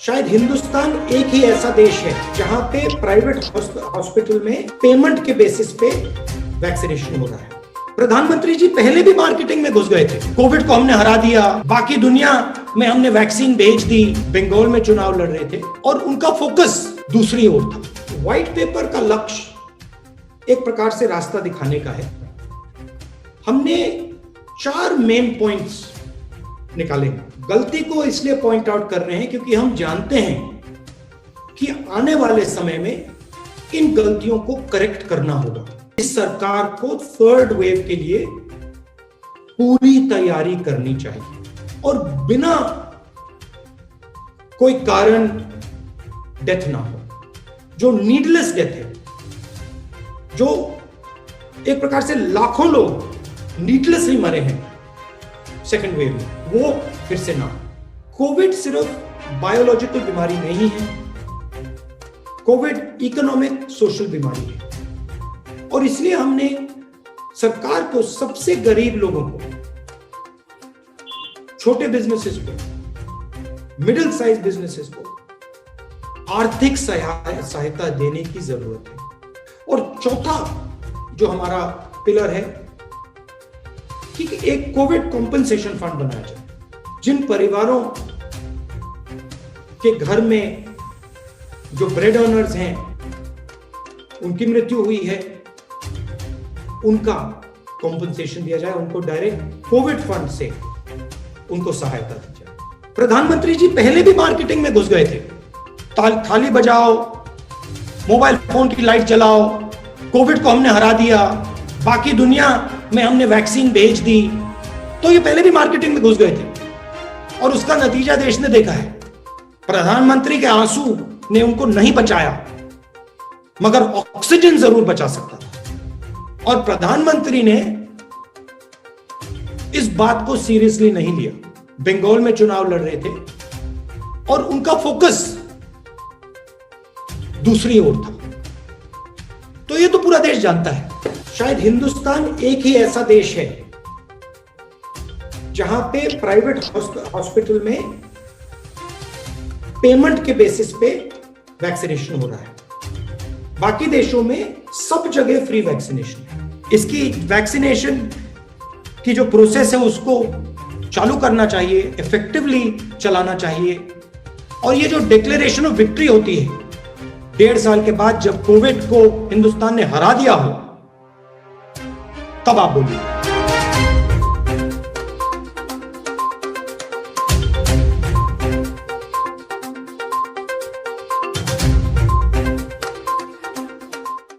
शायद हिंदुस्तान एक ही ऐसा देश है जहां पे प्राइवेट हॉस्पिटल में पेमेंट के बेसिस पे वैक्सीनेशन हो रहा है। प्रधानमंत्री जी पहले भी मार्केटिंग में घुस गए थे। कोविड को हमने हरा दिया, बाकी दुनिया में हमने वैक्सीन भेज दी। बंगाल में चुनाव लड़ रहे थे और उनका फोकस दूसरी ओर था। व्हाइट पेपर का लक्ष्य एक प्रकार से रास्ता दिखाने का है। हमने 4 मेन पॉइंट्स निकाले। गलती को इसलिए पॉइंट आउट कर रहे हैं क्योंकि हम जानते हैं कि आने वाले समय में इन गलतियों को करेक्ट करना होगा। इस सरकार को थर्ड वेव के लिए पूरी तैयारी करनी चाहिए और बिना कोई कारण डेथ ना हो। जो नीडलेस डेथ है, जो एक प्रकार से लाखों लोग नीडलेसली मरे हैं सेकेंड वेव में, वो फिर से ना। कोविड सिर्फ बायोलॉजिकल बीमारी नहीं है, कोविड इकोनॉमिक सोशल बीमारी है। और इसलिए हमने सरकार को सबसे गरीब लोगों को, छोटे बिजनेसेस को, मिडिल साइज बिजनेसेस को आर्थिक सहायता देने की जरूरत है। और चौथा जो हमारा पिलर है कि एक कोविड कॉम्पेंसेशन फंड बनाया जाए। जिन परिवारों के घर में जो ब्रेड अर्नर्स हैं, उनकी मृत्यु हुई है, उनका कॉम्पेंसेशन दिया जाए, उनको डायरेक्ट कोविड फंड से उनको सहायता दी जाए। प्रधानमंत्री जी पहले भी मार्केटिंग में घुस गए थे। थाली बजाओ, मोबाइल फोन की लाइट जलाओ, कोविड को हमने हरा दिया, बाकी दुनिया में हमने वैक्सीन भेज दी। तो ये पहले भी मार्केटिंग में घुस गए थे और उसका नतीजा देश ने देखा है। प्रधानमंत्री के आंसू ने उनको नहीं बचाया, मगर ऑक्सीजन जरूर बचा सकता था। और प्रधानमंत्री ने इस बात को सीरियसली नहीं लिया। बंगाल में चुनाव लड़ रहे थे और उनका फोकस दूसरी ओर था। तो ये तो पूरा देश जानता है। शायद हिंदुस्तान एक ही ऐसा देश है जहां पे प्राइवेट हॉस्पिटल में पेमेंट के बेसिस पे वैक्सीनेशन हो रहा है। बाकी देशों में सब जगह फ्री वैक्सीनेशन है। इसकी वैक्सीनेशन की जो प्रोसेस है उसको चालू करना चाहिए, इफेक्टिवली चलाना चाहिए। और ये जो डिक्लेरेशन ऑफ विक्ट्री होती है 1.5 साल के बाद, जब कोविड को हिंदुस्तान ने हरा दिया हो, तब आप बोलिए।